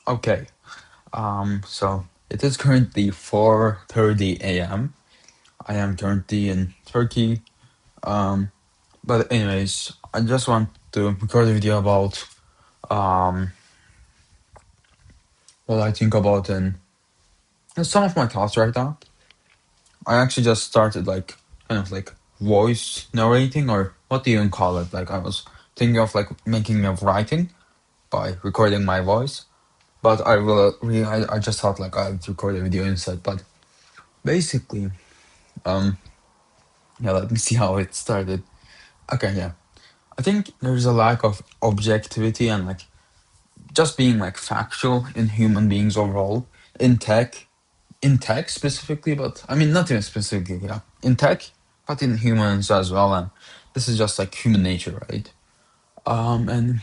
Okay. So it is currently 4:30 a.m. I am currently in Turkey. Um, but anyways, I just want to record a video about um what I think about and some of my thoughts right now. I actually just started like kind of like voice narrating, or what do you even call it? Like I was thinking of like making of writing by recording my voice. But I just thought like I'd record a video instead. But basically, um, yeah, let me see how it started. Okay, yeah. I think there's a lack of objectivity and like just being like factual in human beings overall, in tech, in tech specifically, but I mean not even specifically, yeah, in tech, but in humans as well. And this is just like human nature, right? And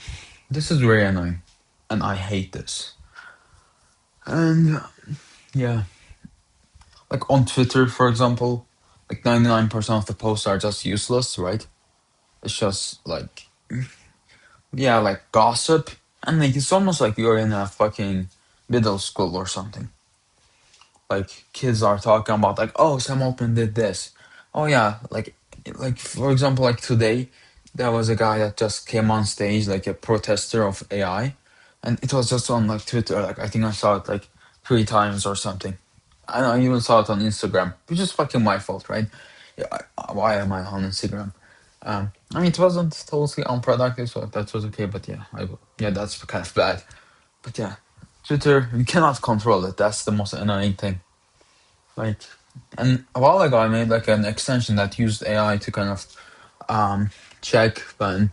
this is very annoying, and I hate this. And yeah, like on Twitter, for example, like 99% of the posts are just useless, right? It's just like, yeah, like gossip. And like it's almost like you're in a fucking middle school or something. Like kids are talking about like, oh, Sam Altman did this. Oh yeah, like for example, like today, there was a guy that just came on stage, like a protester of AI, and it was just on like Twitter. Like I think I saw it like 3 times or something. And I even saw it on Instagram, which is fucking my fault, right? Yeah, why am I on Instagram? I mean, it wasn't totally unproductive, so that was okay. But yeah, yeah, that's kind of bad. But yeah, Twitter, you cannot control it. That's the most annoying thing. Like, and a while ago, I made like an extension that used AI to kind of um, check when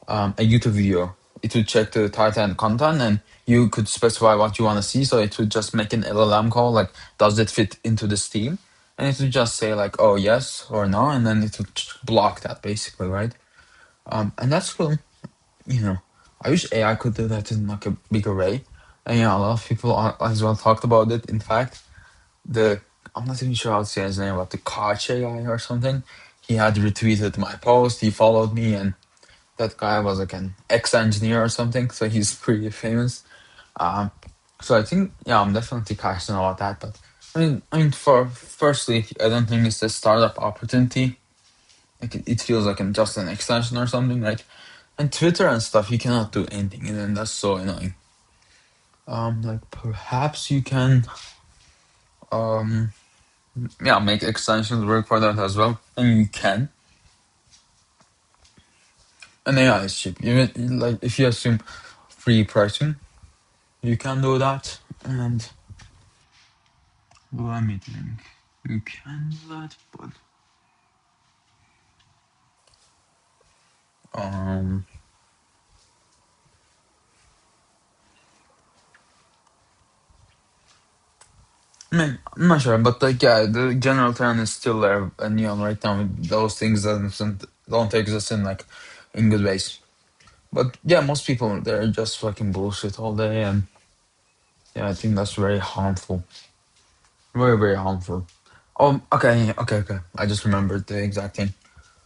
a YouTube video. It would check the title and content, and you could specify what you want to see. So it would just make an LLM call, like, does it fit into this theme? And it would just say like, oh yes or no, and then it would block that basically, right? And that's cool. You know, I wish AI could do that in like a bigger way. And yeah, a lot of people as well talked about it. In fact, the I'm not even sure how to say his name, but the Koch AI or something. He had retweeted my post. He followed me, and that guy was like an ex-engineer or something, so he's pretty famous. Um, so I think yeah, I'm definitely passionate about that. But I mean, for firstly, I don't think it's a startup opportunity. Like it feels like just an extension or something, right? And Twitter and stuff, you cannot do anything, and then that's so annoying. Like perhaps you can, um, yeah, make extensions work for that as well, and you can. And AI is cheap. Even like if you assume free pricing, you can do that. And let me think. You can do that, but um, I mean, I'm not sure, but like yeah, the general trend is still there, and right now those things don't exist in like in good ways. But yeah, most people they're just fucking bullshit all day, and yeah, I think that's very harmful, very very harmful. Okay. I just remembered the exact thing.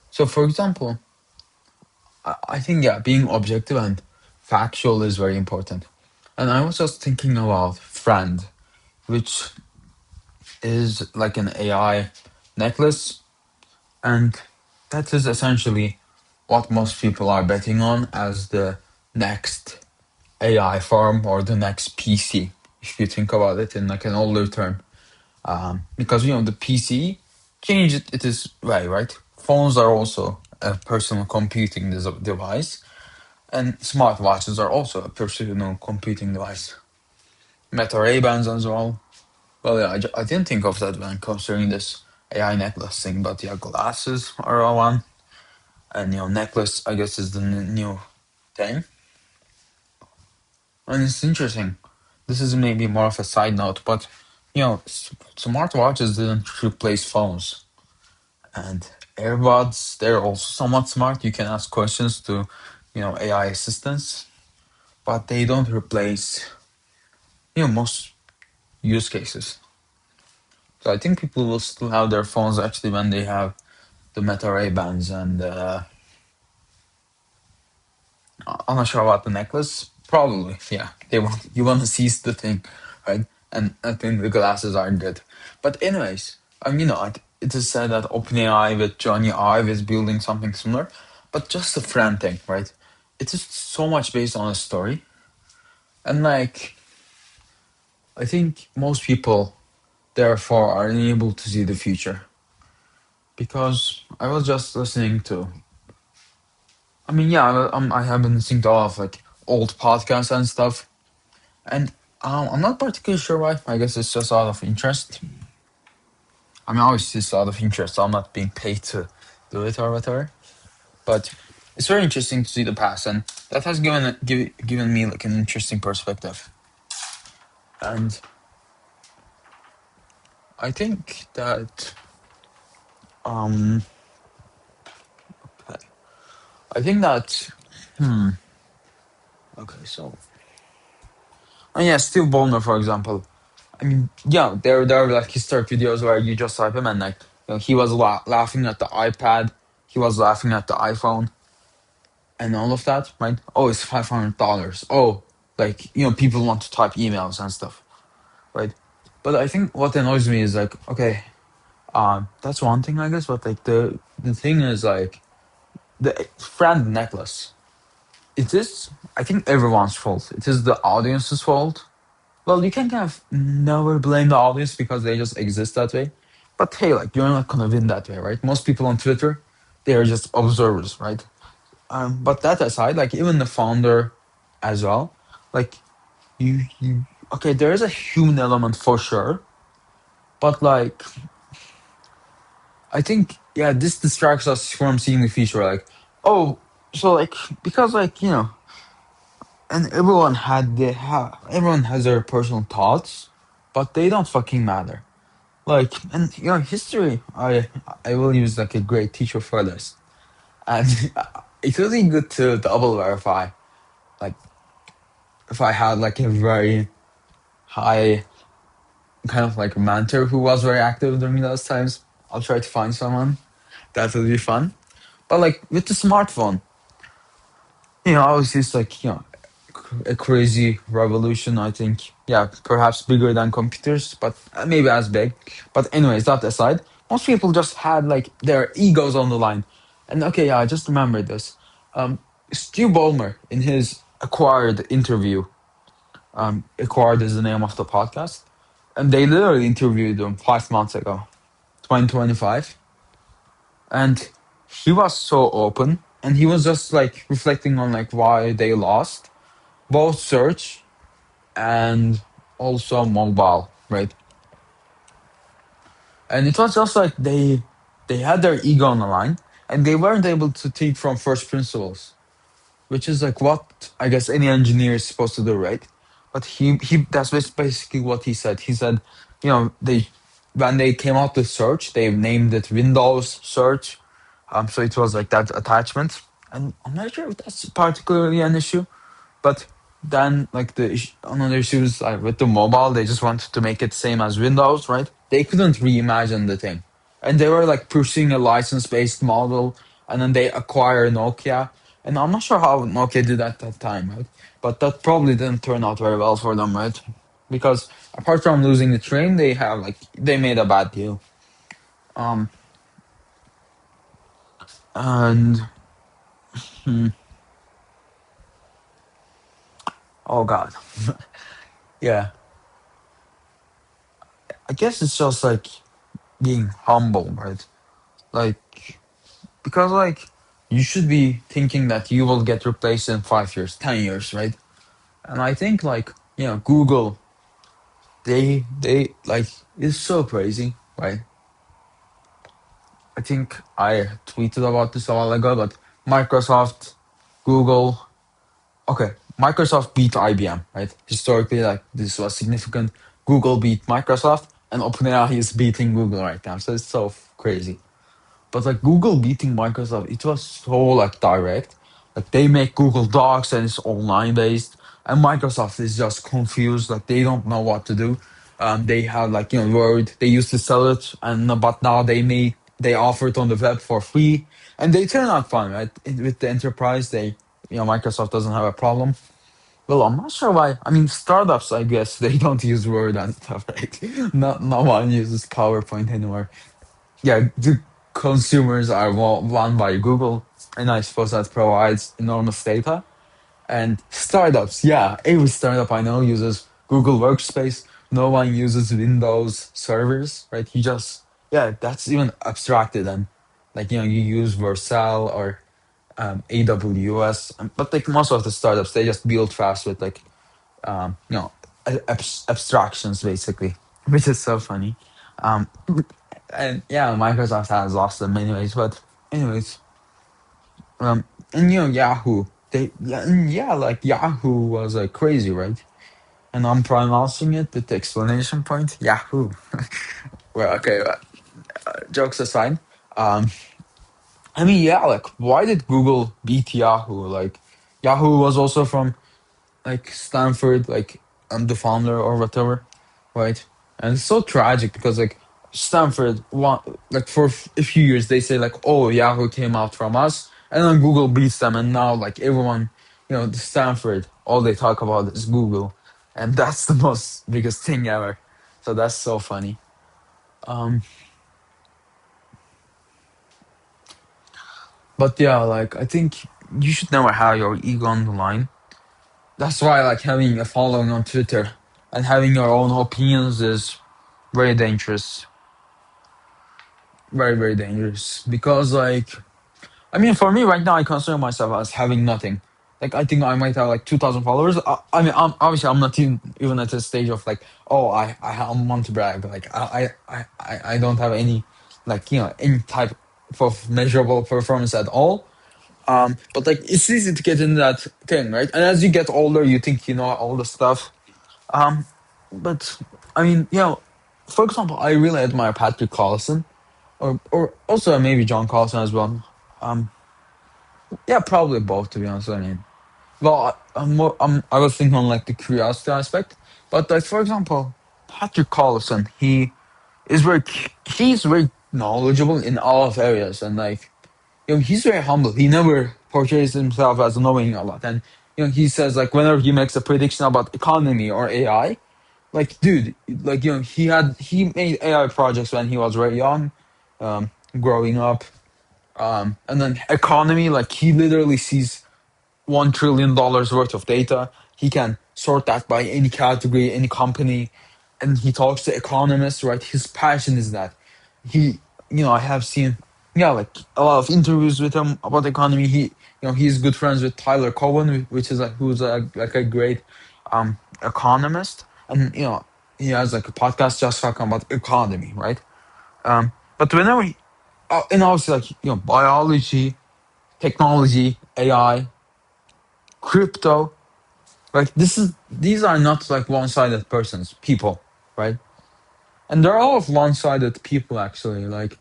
So for example, I think yeah, being objective and factual is very important. And I was just thinking about Friend, which is like an AI necklace, and that is essentially what most people are betting on as the next AI farm or the next PC, if you think about it in like an older term. Because the PC changed it is way, right? Phones are also a personal computing device, and smartwatches are also a personal computing device. Meta Ray Bans as well. Well, yeah, I didn't think of that when considering this AI necklace thing, but yeah, glasses are a one, and necklace I guess is the new thing. And it's interesting. This is maybe more of a side note, but smartwatches didn't replace phones, and AirPods they're also somewhat smart. You can ask questions to, AI assistants, but they don't replace most use cases. So I think people will still have their phones actually when they have the Meta Ray Bans, and I'm not sure about the necklace. Probably, yeah. They want you want to seize the thing, right? And I think the glasses are good. But anyways, it is said that OpenAI with Johnny Ive is building something similar, but just a friend thing, right? It is so much based on a story, and like I think most people therefore are unable to see the future because I was just listening to. I mean, yeah, I have been listening to a lot of like old podcasts and stuff. And I'm not particularly sure why. I guess it's just out of interest. I mean, obviously it's out of interest. So I'm not being paid to do it or whatever. But it's very interesting to see the past, and that has given me like an interesting perspective. And I think that um, I think that okay, so yeah, Steve Ballmer, for example. I mean, yeah, there are like historic videos where you just type him and like he was laughing at the iPad, he was laughing at the iPhone, and all of that, right? Oh, it's $500. Oh, like people want to type emails and stuff, right? But I think what annoys me is like, okay, that's one thing, I guess, but like the thing is like the friend necklace. It is, I think, everyone's fault. It is the audience's fault. Well, you can kind of never blame the audience because they just exist that way. But hey, like you're not gonna win that way, right? Most people on Twitter, they are just observers, right? But that aside, like even the founder as well, like you okay, there is a human element for sure, but like I think yeah, this distracts us from seeing the future. Like, oh, so like because like and everyone has their personal thoughts, but they don't fucking matter. Like, and history, I will use like a great teacher for this, and it's really good to double verify. Like, if I had like a very high kind of like mentor who was very active during those times, I'll try to find someone. That would be fun. But like with the smartphone, obviously it's like a crazy revolution. I think, yeah, perhaps bigger than computers, but maybe as big. But anyways, that aside, most people just had like their egos on the line. And okay, yeah, I just remembered this. Stu Ballmer in his Acquired interview, Acquired is the name of the podcast, and they literally interviewed him 5 months ago, 2025, and he was so open, and he was just like reflecting on like why they lost both search and also mobile, right? And it was just like they had their ego on the line, and they weren't able to think from first principles, which is like what I guess any engineer is supposed to do, right? But he that's basically what he said. He said, they when they came out with search, they named it Windows Search, so it was like that attachment, and I'm not sure if that's particularly an issue. But then, like another issue is like with the mobile, they just wanted to make it same as Windows, right? They couldn't reimagine the thing, and they were like pursuing a license-based model, and then they acquired Nokia, and I'm not sure how Nokia did at that time, right? But that probably didn't turn out very well for them, right? Because apart from losing the train, they made a bad deal. Um, and oh god, yeah, I guess it's just like being humble, right? Like because like you should be thinking that you will get replaced in 5 years, 10 years, right? And I think like Google, they like it's so crazy, right? I think I tweeted about this a while ago, but Microsoft, Google, okay, Microsoft beat IBM, right? Historically, like this was significant. Google beat Microsoft, and OpenAI is beating Google right now, so it's so crazy. But like Google beating Microsoft, it was so like direct. Like they make Google Docs and it's online based, and Microsoft is just confused. Like they don't know what to do. They have like Word. They used to sell it, and but now they offer it on the web for free, and they turn out fine, right? With the enterprise, Microsoft doesn't have a problem. Well, I'm not sure why. I mean, startups, I guess, they don't use Word and stuff, right? Not no one uses PowerPoint anymore. Yeah, the consumers are run by Google, and I suppose that provides enormous data. And startups, yeah, every startup I know uses Google Workspace. No one uses Windows servers, right? You just, yeah, that's even abstracted. And like, you use Vercel or AWS. But like most of the startups, they just build fast with like, um, you know, abstractions basically, which is so funny. Um, and yeah, Microsoft has lost them anyways. But anyways, um, and Yahoo, like Yahoo was like crazy, right? And I'm pronouncing it with the explanation point, Yahoo. Well, okay, jokes aside, um, I mean, yeah, like why did Google beat Yahoo? Like Yahoo was also from like Stanford, like the founder or whatever, right? And it's so tragic because like Stanford, like for a few years they say like, oh, Yahoo came out from us, and then Google beats them, and now like everyone, the Stanford, all they talk about is Google, and that's the most biggest thing ever. So that's so funny. Um, but yeah, like I think you should never have your ego on the line. That's why like having a following on Twitter and having your own opinions is very dangerous, very dangerous. Because like, I mean, for me right now, I consider myself as having nothing. Like I think I might have like 2,000 followers. I mean, obviously I'm not even at a stage of like, oh, I want to brag. Like I don't have any like any type of measurable performance at all. But like it's easy to get in that thing, right? And as you get older, you think you know all the stuff. Um, but I mean, for example, I really admire Patrick Collison, or also maybe John Collison as well. Um, yeah, probably both to be honest. I mean, well, I was thinking on like the curiosity aspect, but like for example, Patrick Collison, he's very knowledgeable in all of areas, and like he's very humble. He never portrays himself as knowing a lot, and he says like whenever he makes a prediction about economy or AI, like dude, like he made AI projects when he was very young, growing up, and then economy, like he literally sees $1 trillion worth of data. He can sort that by any category, any company, and he talks to economists. Right, his passion is that. He, I have seen, like a lot of interviews with him about economy. He's good friends with Tyler Cowen, which is who's like a great economist, and he has like a podcast just talking about economy, right? But whenever, and obviously like biology, technology, AI, crypto, like these are not like one-sided people, right? And they're all of one-sided people actually. Like,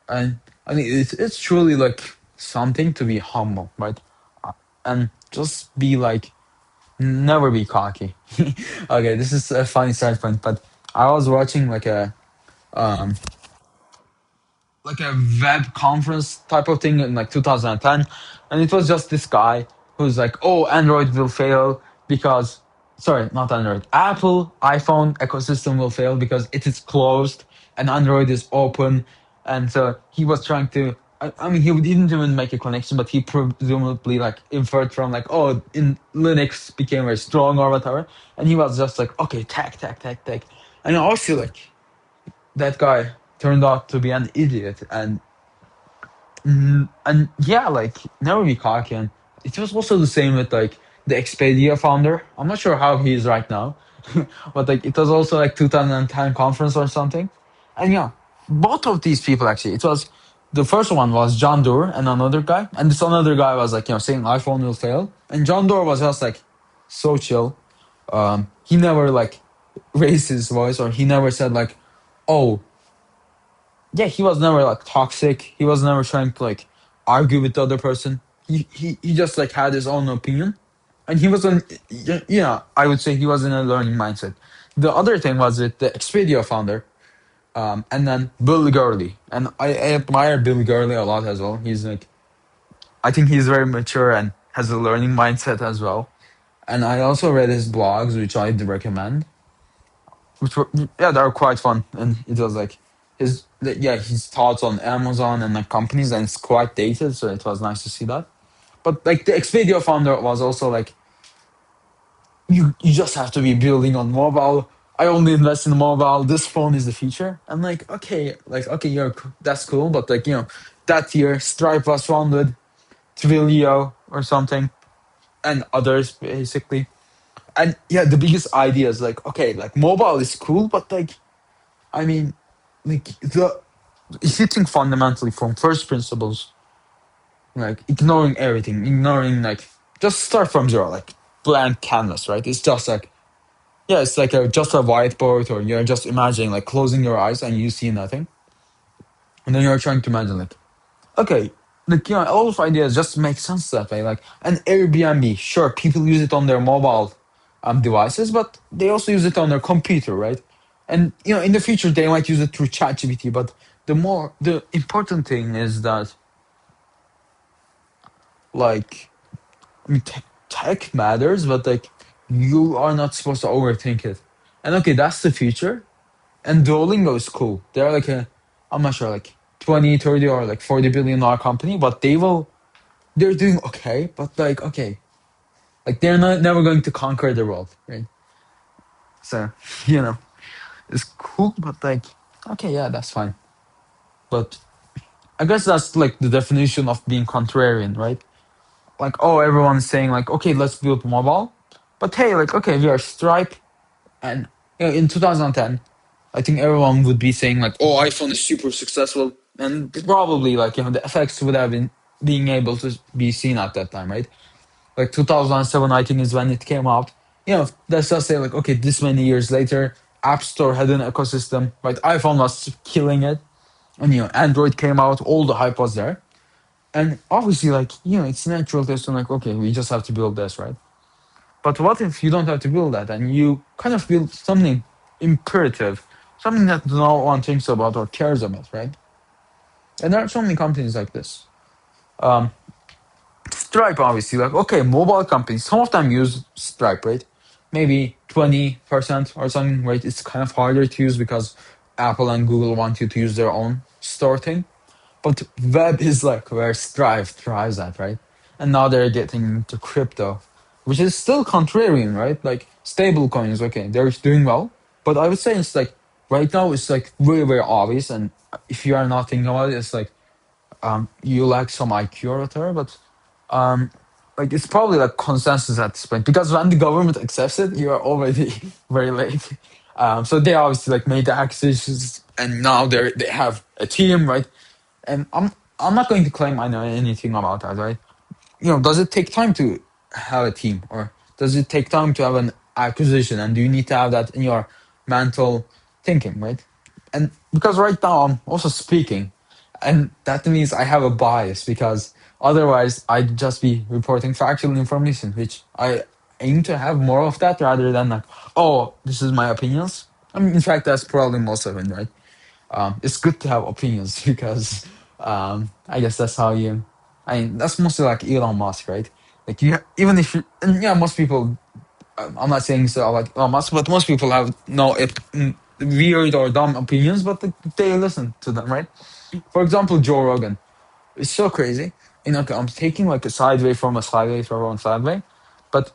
and I mean it's truly like something to be humble, right? And just be like, never be cocky. Okay, this is a funny side point, but I was watching um like a web conference type of thing in like 2010, and it was just this guy who's like, "Oh, Android will fail because, sorry, not Android, Apple iPhone ecosystem will fail because it is closed and Android is open." And so he was trying to. I mean, he didn't even make a connection, but he presumably like inferred from like, "Oh, in Linux became very strong or whatever," and he was just like, "Okay, tech," and also like that guy turned out to be an idiot, and yeah, like never be cocky. And it was also the same with like the Expedia founder. I'm not sure how he is right now, but like it was also like 2010 conference or something. And both of these people actually, it was the first one was John Doerr and another guy, and this another guy was like saying iPhone will fail, and John Doerr was just like so chill. He never like raised his voice, or he never said like, oh, yeah, he was never like toxic. He was never trying to like argue with the other person. He just like had his own opinion, and he was I would say he was in a learning mindset. The other thing was with the Expedia founder, and then Bill Gurley, and I admire Bill Gurley a lot as well. He's like, I think he's very mature and has a learning mindset as well. And I also read his blogs, which I'd recommend, which were, yeah, they're quite fun. And it was like his thoughts on Amazon and like companies, and it's quite dated, so it was nice to see that. But like the Expedia founder was also like, you just have to be building on mobile. I only invest in mobile. This phone is the future. I'm like okay, that's cool, but like that year Stripe was founded, Twilio or something, and others basically. And yeah, the biggest idea is like, okay, like mobile is cool, but like I mean, like the if you think fundamentally from first principles, like ignoring everything, ignoring like just start from zero, like blank canvas, right? It's just like yeah, it's like just a whiteboard, or you're just imagining like closing your eyes and you see nothing, and then you're trying to imagine like okay, like all of ideas just make sense that way. Like an Airbnb, sure, people use it on their mobile devices, but they also use it on their computer, right? And in the future they might use it through ChatGPT. But the important thing is that like I mean, tech matters, but like you are not supposed to overthink it. And okay, that's the future. And Duolingo is cool. They're like I'm not sure, like 20, 30, or like $40 billion company, but they're doing okay, but like okay, like they're not never going to conquer the world, right? So you know, it's cool, but like okay, yeah, that's fine. But I guess that's like the definition of being contrarian, right? Like oh, everyone's saying like okay, let's build mobile, but hey, like okay, we are Stripe, and in 2010, I think everyone would be saying like oh, iPhone is super successful, and probably like the effects would have been being able to be seen at that time, right? Like 2007, I think, is when it came out. Let's just say like okay, this many years later, App Store had an ecosystem, right? iPhone was killing it, and Android came out, all the hype was there, and obviously like it's natural to assume like okay, we just have to build this, right? But what if you don't have to build that, and you kind of build something imperative, something that no one thinks about or cares about, right? And there are so many companies like this. Um, Stripe, obviously, like okay, mobile companies, some of them use Stripe, right? Maybe 20% or something, right? It's kind of harder to use because Apple and Google want you to use their own store thing. But web is like where Stripe thrives at, right? And now they're getting into crypto, which is still contrarian, right? Like stable coins, okay, they're doing well. But I would say it's like right now it's like very, very obvious. And if you are not thinking about it, it's like you lack some IQ or whatever, but um, like it's probably like consensus at this point because when the government accepts it, you are already very late. So they obviously like made the acquisitions, and now they have a team, right? And I'm not going to claim I know anything about that, right? Does it take time to have a team, or does it take time to have an acquisition, and do you need to have that in your mental thinking, right? And because right now I'm also speaking, and that means I have a bias because otherwise I'd just be reporting factual information, which I aim to have more of that rather than like, oh, this is my opinions. I mean, in fact, that's probably most of it, right? It's good to have opinions because I guess that's how you. I mean, that's mostly like Elon Musk, right? Like even if you, and yeah, most people. I'm not saying so like Elon Musk, but most people have no weird or dumb opinions, but they listen to them, right? For example, Joe Rogan. It's so crazy. Okay, I'm taking like a sideway from a sideway from one sideway, but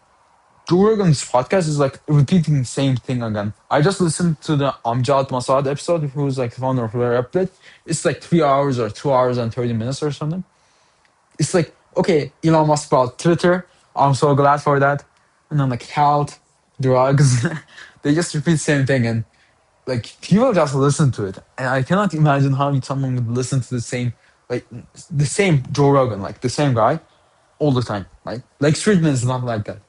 Joe Rogan's podcast is like repeating the same thing again. I just listened to the Amjad Masad episode, who's like the founder of Rare Update. It's like 3 hours or 2 hours and 30 minutes or something. It's like, okay, Elon Musk bought Twitter. I'm so glad for that. And then like health, drugs. They just repeat the same thing, and like people just listen to it. And I cannot imagine how someone would listen to like the same Joe Rogan, like the same guy all the time. Like Friedman is not like that.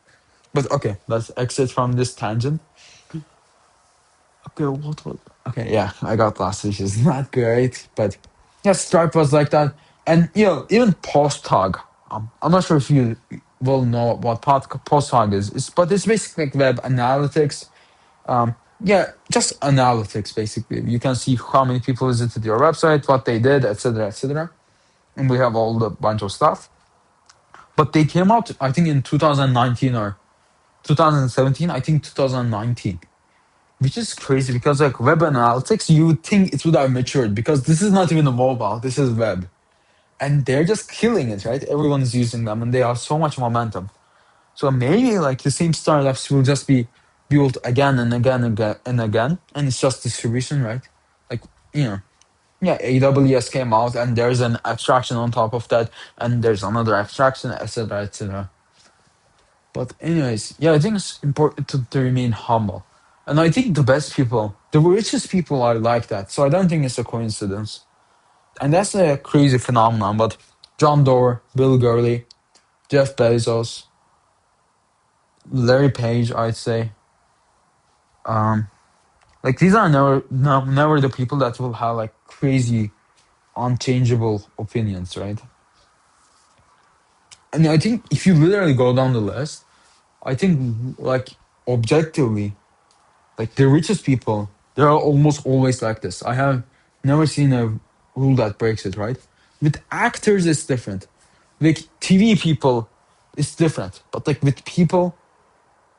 But okay, let's exit from this tangent. Okay, what was? Okay, yeah, I got lost, which is not great, but yeah, Stripe was like that, and even post hog. I'm not sure if you will know what post hog is. But it's basically like web analytics. Yeah, just analytics basically. You can see how many people visited your website, what they did, etc., etc., and we have all the bunch of stuff. But they came out, I think, in 2019 or 2017, I think 2019, which is crazy because like web analytics, you would think it would have matured because this is not even a mobile, this is web. And they're just killing it, right? Everyone is using them and they have so much momentum. So maybe like the same startups will just be built again and again and again and again, and it's just distribution, right? Like, you know, yeah, AWS came out and there's an abstraction on top of that, and there's another abstraction, etc., etc. But anyways, yeah, I think it's important to remain humble. And I think the best people, the richest people are like that. So I don't think it's a coincidence. And that's a crazy phenomenon. But John Doerr, Bill Gurley, Jeff Bezos, Larry Page, I'd say, um, like these are never the people that will have like crazy, unchangeable opinions, right? And I think if you literally go down the list, I think like objectively, like the richest people, they're almost always like this. I have never seen a rule that breaks it, right? With actors, it's different. With TV people, it's different. But like with people,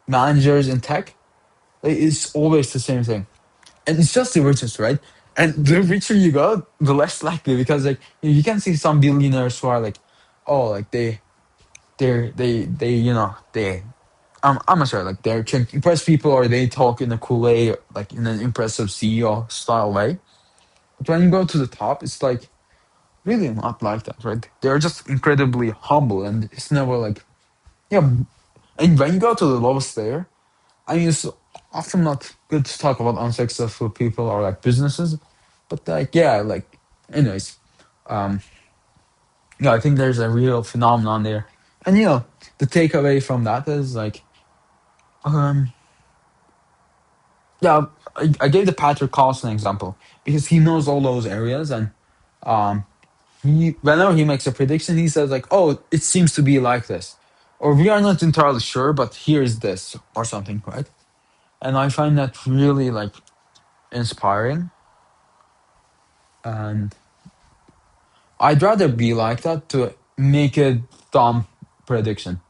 managers in tech, like, it's always the same thing. And it's just the richest, right? And the richer you go, the less likely because like you can see some billionaires who are like, oh, like they they I'm not sure like they're trying to impress people or they talk in a cool way like in an impressive CEO style way. But when you go to the top, it's like really not like that, right? They're just incredibly humble and it's never like yeah. And when you go to the lowest layer, I mean it's often not good to talk about unsuccessful people or like businesses, but like yeah, like anyways, um, yeah, I think there's a real phenomenon there, and the takeaway from that is like um yeah, I gave the Patrick Carlson example because he knows all those areas, and um, whenever he makes a prediction, he says like, "Oh, it seems to be like this," or "We are not entirely sure, but here's this," or something, right? And I find that really like inspiring, and I'd rather be like that to make a dumb prediction,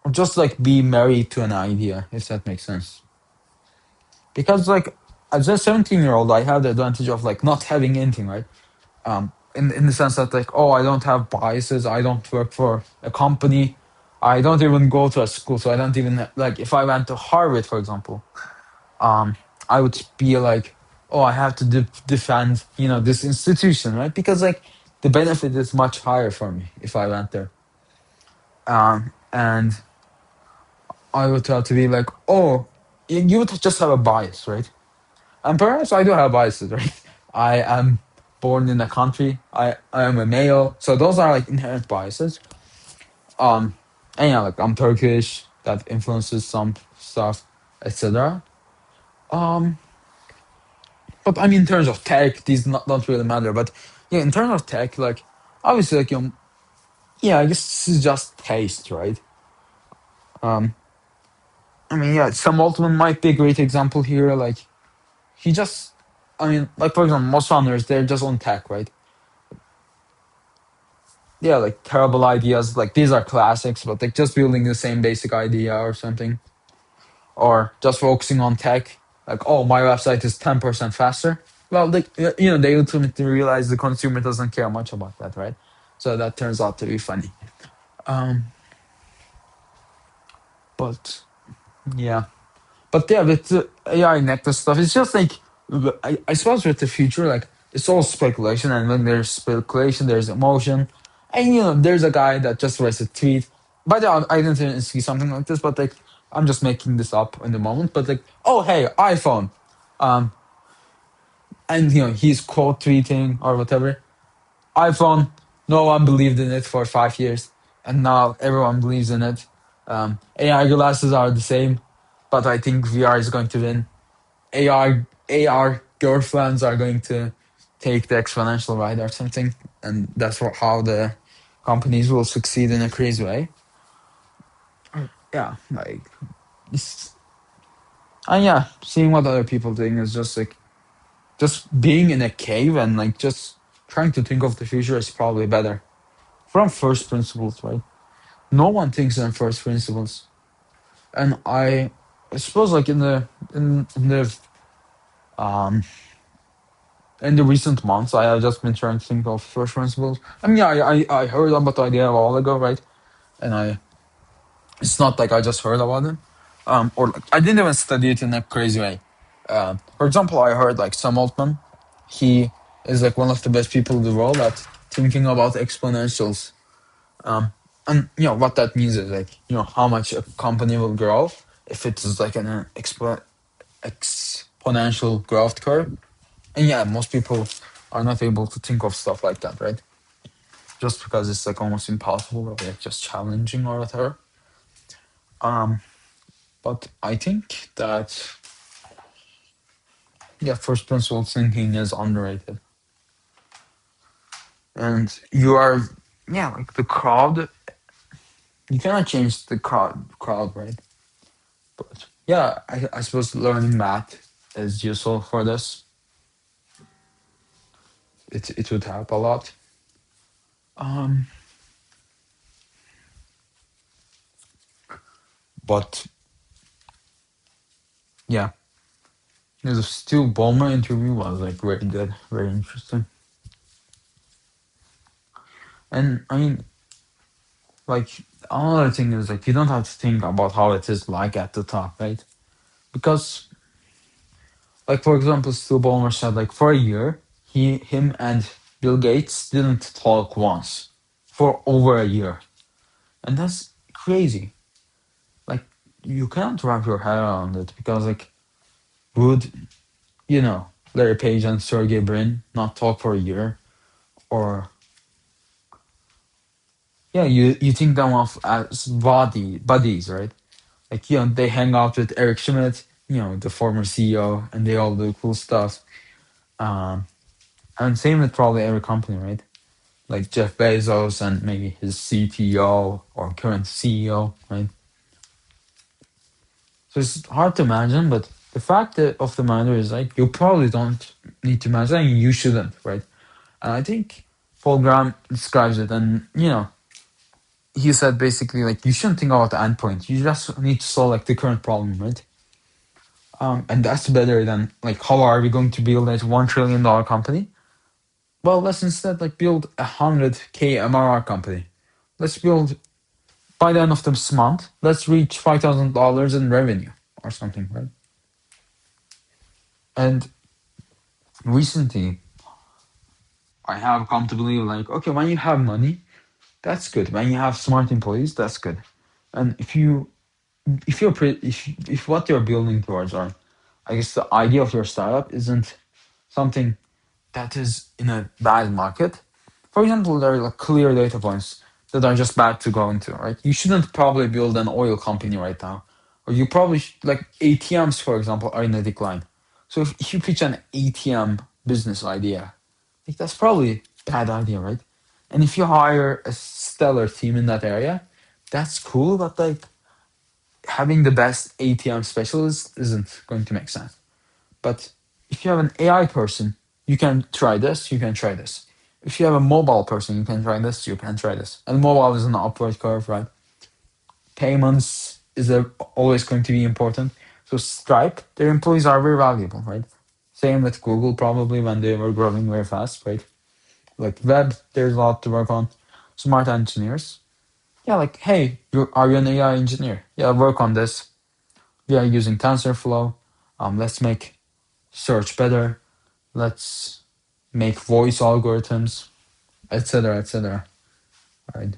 or just like be married to an idea, if that makes sense. Because like as a 17-year-old, I have the advantage of like not having anything, right? In the sense that like I don't have biases, I don't work for a company, I don't even go to a school, so I don't even like if I went to Harvard for example, um I would be like I have to defend this institution, right? Because like the benefit is much higher for me if I went there, and I would have to be like you would just have a bias, right? And perhaps I do have biases, right? I am born in a country. I am a male, so those are like inherent biases. Um, and yeah, like I'm Turkish, that influences some stuff, etc. Um, but I mean, in terms of tech, these don't really matter. But yeah, in terms of tech, like obviously, like yeah, I guess this is just taste, right? Um, I mean, yeah, Sam Altman might be a great example here. Like he just, I mean, like for example, most founders they're just on tech, right? Yeah, like terrible ideas. Like these are classics, but like just building the same basic idea or something, or just focusing on tech. Like, oh, my website is 10% faster. Well, they ultimately realize the consumer doesn't care much about that, right? So that turns out to be funny. Um, but yeah, but yeah, with the AI necklace stuff, it's just like I suppose with the future, like it's all speculation, and when there's speculation, there's emotion, and there's a guy that just writes a tweet. By the way, I didn't even see something like this, but like I'm just making this up in the moment. But like, oh hey, iPhone, um, and he's quote tweeting or whatever. iPhone, no one believed in it for 5 years, and now everyone believes in it. AI glasses are the same, but I think VR is going to win. AR girlfriends are going to take the exponential ride or something, and that's how the companies will succeed in a crazy way. Yeah, like, and yeah, seeing what other people doing is just like just being in a cave and like just trying to think of the future is probably better from first principles, right? No one thinks in first principles. And I suppose like um in the recent months, I have just been trying to think of first principles. I mean, yeah, I heard about the idea a while ago, right? And it's not like I just heard about it, or like I didn't even study it in a crazy way. For example, I heard like Sam Altman, he is like one of the best people in the world at thinking about exponentials. Um, and what that means is like how much a company will grow if it is like an exponential growth curve. And yeah, most people are not able to think of stuff like that, right? Just because it's like almost impossible or like just challenging or whatever. Um, but I think that yeah, first principle thinking is underrated. And you are like the crowd. You cannot change the crowd, right? But yeah, I suppose learning math is useful for this. It would help a lot. Um, but yeah, the Stu Ballmer interview was like very good, very interesting. And I mean, like another thing is like you don't have to think about how it is like at the top, right? Because like for example, Stu Ballmer said like for a year, him and Bill Gates didn't talk once for over a year, and that's crazy. Like you can't wrap your head around it because like would Larry Page and Sergey Brin not talk for a year, or yeah, you think them of as buddies, right? Like they hang out with Eric Schmidt, the former CEO, and they all do cool stuff. Um, and same with probably every company, right? Like Jeff Bezos and maybe his CTO or current CEO, right? So it's hard to imagine, but the fact of the matter is like you probably don't need to imagine, and you shouldn't, right? And I think Paul Graham describes it, and he said basically like you shouldn't think about the endpoint. You just need to solve like the current problem, right? And that's better than like how are we going to build a $1 trillion company? Well, let's instead like build 100K MRR company. Let's build by the end of this month. Let's reach $5,000 in revenue or something, right? And recently, I have come to believe like okay, when you have money, that's good. When you have smart employees, that's good. And if what you're building towards, or I guess the idea of your startup isn't something that is in a bad market. For example, there are like clear data points that are just bad to go into, right? You shouldn't probably build an oil company right now, or you probably like ATMs, for example, are in a decline. So if you pitch an ATM business idea, like that's probably a bad idea, right? And if you hire a stellar team in that area, that's cool, but like having the best ATM specialist isn't going to make sense. But if you have an AI person, you can try this, you can try this. If you have a mobile person, you can try this, you can try this. And mobile is an upward curve, right? Payments is always going to be important. So Stripe, their employees are very valuable, right? Same with Google, probably when they were growing very fast, right? Like web, there's a lot to work on. Smart engineers, yeah, like hey, are you an AI engineer? Yeah, work on this. We are using TensorFlow. Let's make search better. Let's make voice algorithms, etc., etc. Right?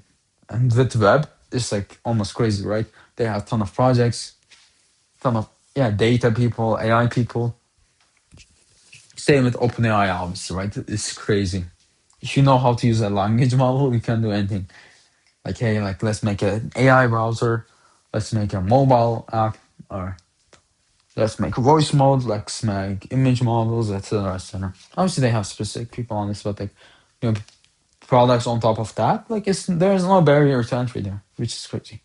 And with web, it's like almost crazy, right? They have a ton of projects, ton of data people, AI people. Same with OpenAI, obviously, right? It's crazy. If you know how to use a language model, you can do anything. Like hey, like let's make an AI browser, let's make a mobile app, or let's make voice modes, let's make image models, etc., etc. Obviously, they have specific people on this, but like you know, products on top of that, like there's no barrier to entry there, which is crazy.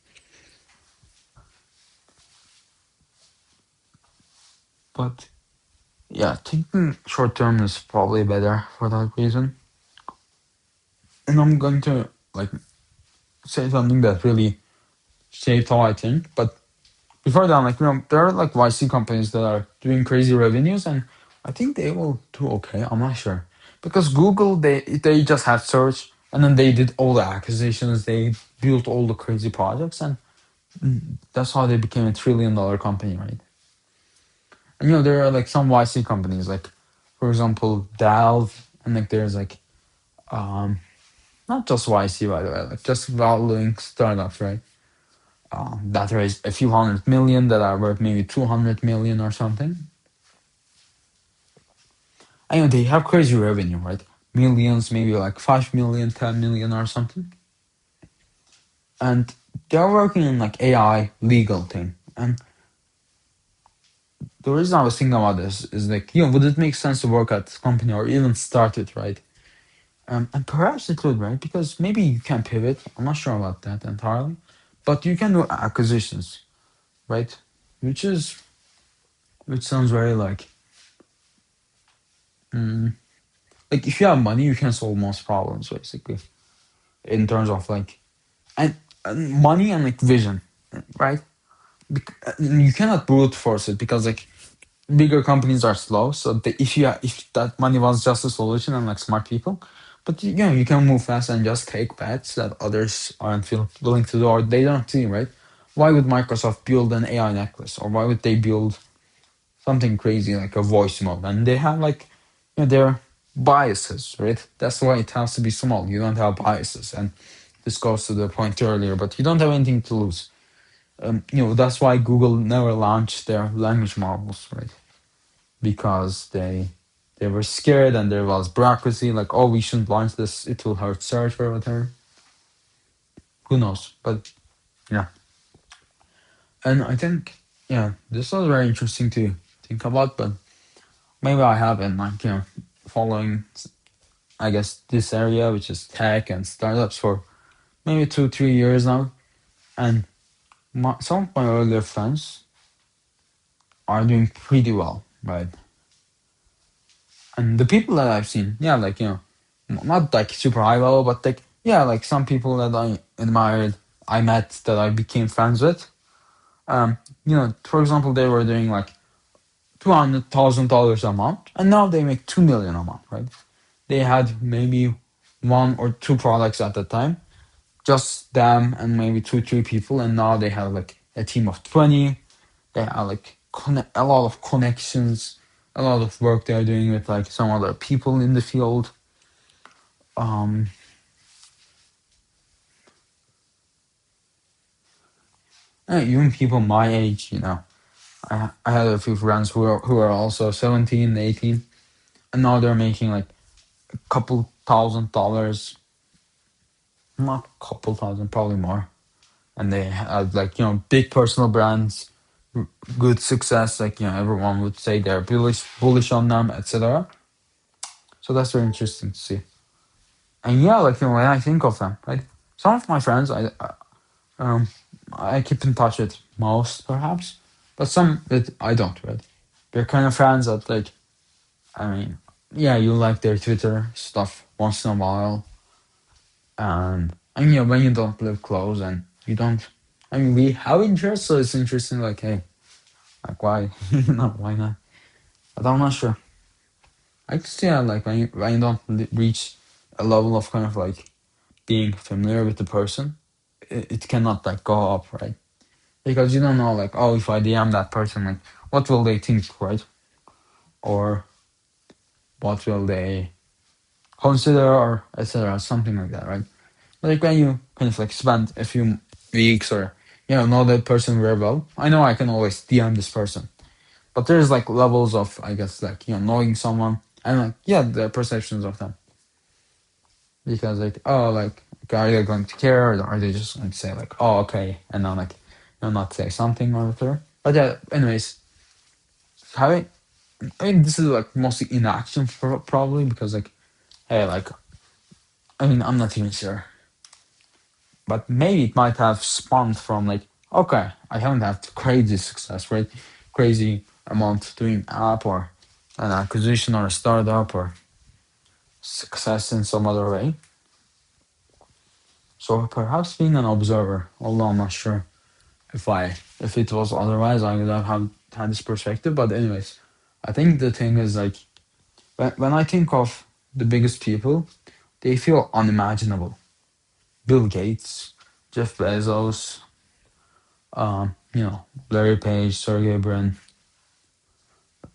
But yeah, thinking short term is probably better for that reason. And I'm going to like say something that really shaped how I think, but before that, like there are like YC companies that are doing crazy revenues, and I think they will do okay. I'm not sure because Google they just had search, and then they did all the acquisitions, they built all the crazy projects, and that's how they became a $1 trillion company, right? And there are like some YC companies, like for example Valve, and like there's like um not just YC by the way, like just valuing startups, right? That raised a few 100 million that are worth maybe 200 million or something. I know they have crazy revenue, right? Millions, maybe like 5 million, 10 million or something. And they're working on like AI legal thing. And the reason I was thinking about this is like, would it make sense to work at this company or even start it, right? And perhaps it would, right? Because maybe you can pivot. I'm not sure about that entirely. But you can do acquisitions, right? Which is, which sounds very mm, like if you have money, you can solve most problems, basically, in terms of like, and money and like vision, right? You cannot brute force it because like bigger companies are slow. So if that money was just a solution and like smart people, but you can move fast and just take bets that others aren't willing to do or they don't see, right? Why would Microsoft build an AI necklace, or why would they build something crazy like a voice mode? And they have like their biases, right? That's why it has to be small. You don't have biases, and this goes to the point earlier, but you don't have anything to lose. That's why Google never launched their language models, right? Because they were scared and there was bureaucracy, like, oh, we shouldn't launch this, it will hurt search or whatever. Who knows? But yeah. And I think, yeah, this was very interesting to think about, but maybe I haven't, like, following, I guess, this area, which is tech and startups, for maybe 2, 3 years now. And some of my earlier friends are doing pretty well, right? And the people that I've seen, yeah, like not like super high level, but like yeah, like some people that I admired, I met that I became friends with. For example, they were doing like $200,000 a month, and now they make 2 million a month, right? They had maybe one or two products at the time, just them and maybe 2, 3 people, and now they have like a team of 20. They have like a lot of connections, a lot of work they're doing with like some other people in the field. Um, Even people my age, I had a few friends who are also 17, 18, and now they're making like a couple $1,000, not couple thousand, probably more. And they have like big personal brands, good success. Like everyone would say they're bullish on them, etc. So that's very interesting to see. And yeah, like when I think of them, right? Some of my friends, um I keep in touch with most, perhaps, but some that I don't, right? They're kind of friends that like, I mean, yeah, you like their Twitter stuff once in a while, and when you don't live close and you don't, I mean, we have interests, so it's interesting. Like, hey, like why, why not? But I'm not sure. I just yeah, like when you don't reach a level of kind of like being familiar with the person, it cannot like go up, right? Because you don't know, like, oh, if I DM that person, like, what will they think, right? Or what will they consider, or etc. Something like that, right? Like when you kind of like spend a few weeks or know that person very well. I know I can always DM this person, but there's like levels of, I guess, like knowing someone and like the perceptions of them, because like, oh, like, are they going to care, or are they just going to say like, oh, okay, and then like not say something or whatever. But yeah, anyways, having, I mean, this is like mostly inaction probably, because like, hey, like, I mean, I'm not even sure, but maybe it might have spawned from like, okay, I haven't had crazy success, right? Crazy amount doing app or an acquisition or a startup or success in some other way. So perhaps being an observer, although I'm not sure If it was otherwise, I would have had this perspective. But anyways, I think the thing is like when I think of the biggest people, they feel unimaginable. Bill Gates, Jeff Bezos, Larry Page, Sergey Brin.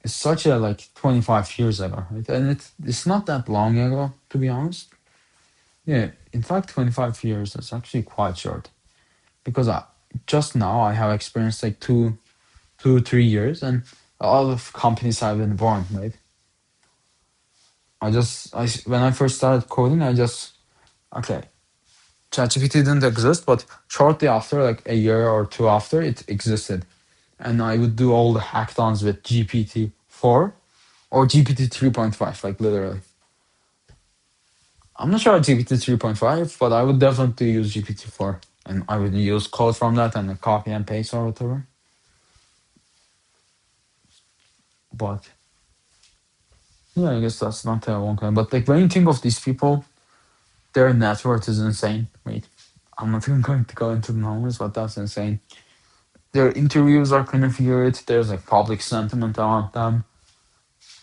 It's such a like 25 years ago, right? And it's not that long ago, to be honest. Yeah, in fact, 25 years is actually quite short because just now I have experienced like 3 years, and a lot of companies have been born, right? When I first started coding, okay, ChatGPT didn't exist, but shortly after, like a year or two after, it existed. And I would do all the hackathons with GPT-4 or GPT 3.5, like literally. I'm not sure about GPT 3.5, but I would definitely use GPT-4. And I would use code from that and copy and paste or whatever. But yeah, I guess that's not a one kind. But like when you think of these people, their net worth is insane. Wait, I'm not even going to go into the numbers, but that's insane. Their interviews are kind of weird. There's like public sentiment around them,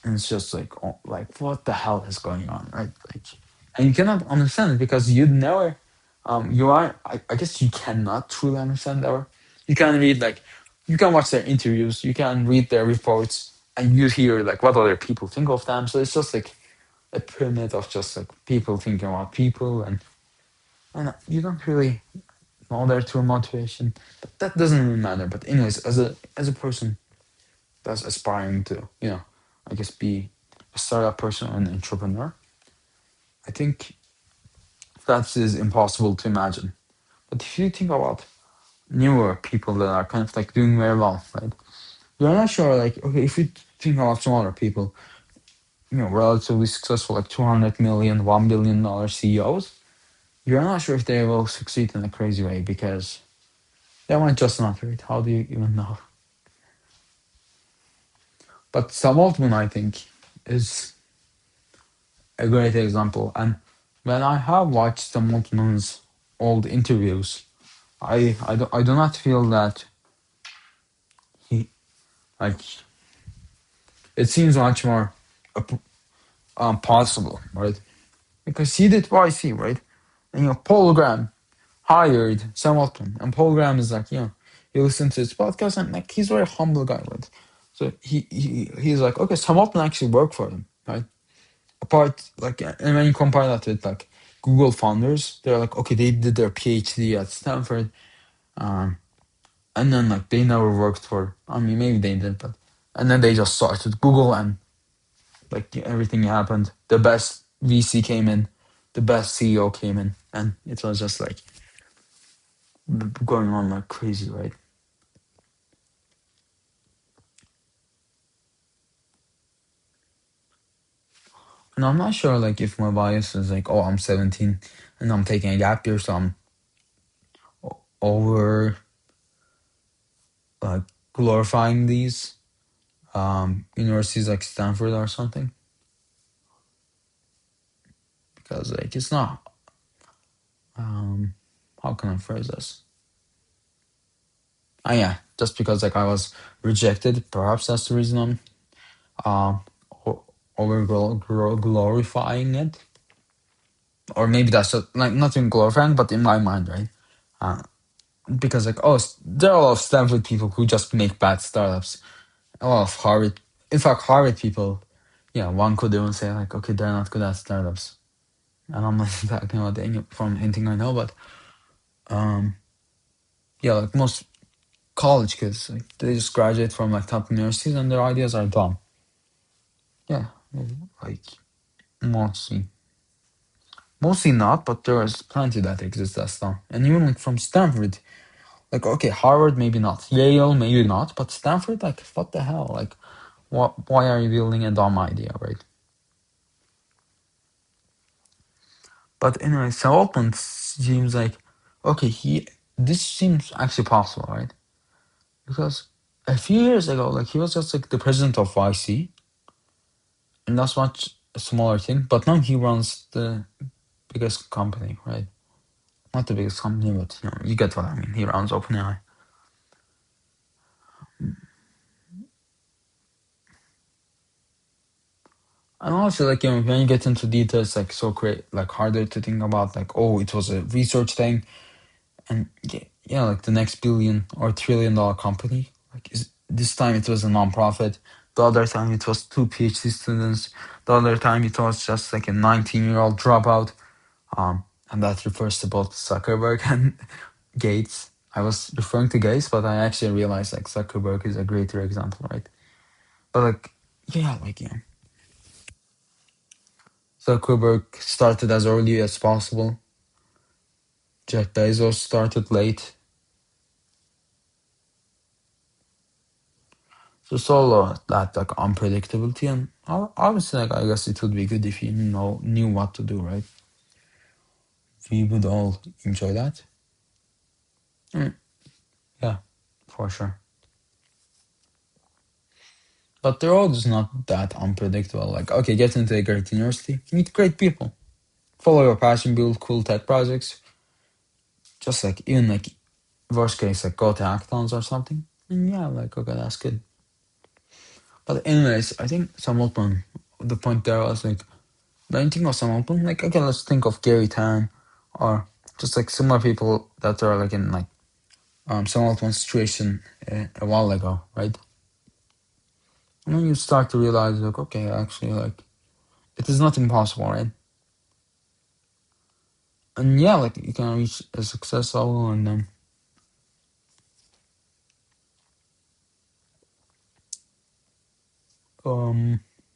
and it's just like, oh, like what the hell is going on, right? Like, and you cannot understand it because you never, you are. I guess you cannot truly understand ever. You can read like, you can watch their interviews, you can read their reports, and you hear like what other people think of them. So it's just like a pyramid of just like people thinking about people, and you don't really know their true motivation. But that doesn't really matter. But anyways, as a person that's aspiring to, I guess be a startup person or an entrepreneur, I think that is impossible to imagine. But if you think about newer people that are kind of like doing very well, right? You're not sure, like, okay, if you think about smaller people, relatively successful, like 200 million, $1 billion CEOs, you're not sure if they will succeed in a crazy way because they might just not, right? How do you even know? But Sam Altman, I think, is a great example. And when I have watched Sam Altman's old interviews, I do not feel that he, like, it seems much more possible, right? Because he did YC, right? And, Paul Graham hired Sam Altman. And Paul Graham is like, you listen to his podcast and, like, he's a very humble guy, right? So he's like, okay, Sam Altman actually worked for him, right? Apart, like, and when you compare that with like Google founders, they're like, okay, they did their PhD at Stanford, um, and then like they never worked for. I mean, maybe they did, but and then they just started Google, and like everything happened. The best VC came in, the best CEO came in, and it was just like going on like crazy, right? And I'm not sure like if my bias is like, oh, I'm 17 and I'm taking a gap year, so I'm over like glorifying these universities like Stanford or something, because like it's not um how can I phrase this? Ah, yeah, just because like I was rejected, perhaps that's the reason I'm um over glorifying it, or maybe that's just, like not in glorifying, but in my mind, right? Uh, because like, oh, there are a lot of Stanford people who just make bad startups. A lot of Harvard, in fact, Harvard people, yeah, one could even say like, okay, they're not good at startups. And I'm not talking about any from anything I know, but um, yeah, like most college kids, like they just graduate from like top universities and their ideas are dumb. Yeah, like mostly, mostly not, but there is plenty that exists that's dumb. And even like from Stanford, like okay, Harvard maybe not, Yale maybe not, but Stanford, like what the hell, like what? Why are you building a dumb idea, right? But anyway, so open seems like okay, this seems actually possible, right? Because a few years ago, like he was just like the president of YC, and that's much a smaller thing. But now he runs the biggest company, right? Not the biggest company, but you get what I mean. He runs OpenAI. And also, like, when you get into details, like, so create, like, harder to think about, like, oh, it was a research thing, and yeah, like the next billion or $1 trillion company, like, this time it was a non-profit. The other time it was two PhD students. The other time it was just like a 19-year-old dropout. And that refers to both Zuckerberg and Gates. I was referring to Gates, but I actually realized like Zuckerberg is a greater example, right? But like, yeah, like, Zuckerberg started as early as possible. Jeff Bezos started late. Just all of that like unpredictability, and obviously, like, I guess it would be good if you knew what to do, right? We would all enjoy that. Mm, yeah, for sure. But the road is not that unpredictable. Like, okay, get into a great university, meet great people, follow your passion, build cool tech projects. Just like, even like, worst case, like, go to hackathons or something. And yeah, like, okay, that's good. But anyways, I think Samotman, the point there was like, when you think of Samotman, like, okay, let's think of Gary Tan, or just like similar people that are like in like Samotman's situation a while ago, right? And then you start to realize like, okay, actually, like, it is not impossible, right? And yeah, like, you can reach a success level, and then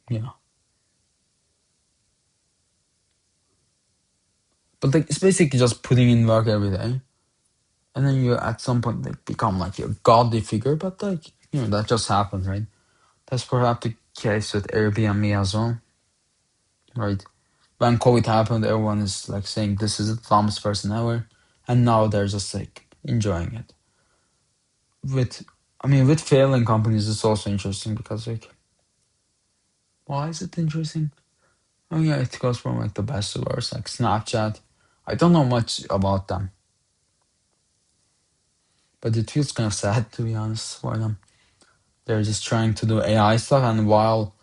yeah. But like, it's basically just putting in work every day, and then you at some point like become like a godly figure. But like, that just happens, right? That's perhaps the case with Airbnb as well, right? When COVID happened, everyone is like saying this is the dumbest person ever, and now they're just like enjoying it. With, I mean, with failing companies, it's also interesting because like, why is it interesting? Oh yeah, it goes from like the best to worst, like Snapchat. I don't know much about them, but it feels kind of sad, to be honest, for them. They're just trying to do AI stuff, and while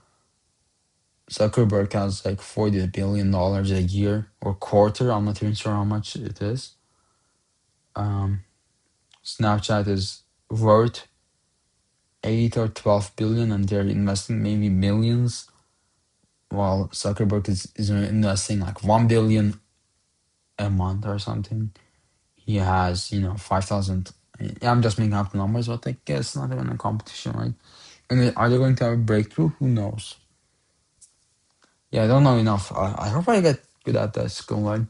Zuckerberg has like $40 billion a year or quarter, I'm not even sure how much it is. Um, Snapchat is worth 8 or 12 billion, and they're investing maybe millions, while Zuckerberg is investing like 1 billion a month or something. He has 5,000. Yeah, I'm just making up the numbers, but I guess it's not even a competition, right? And then, are they going to have a breakthrough? Who knows? Yeah, I don't know enough. I hope I get good at that skill, right?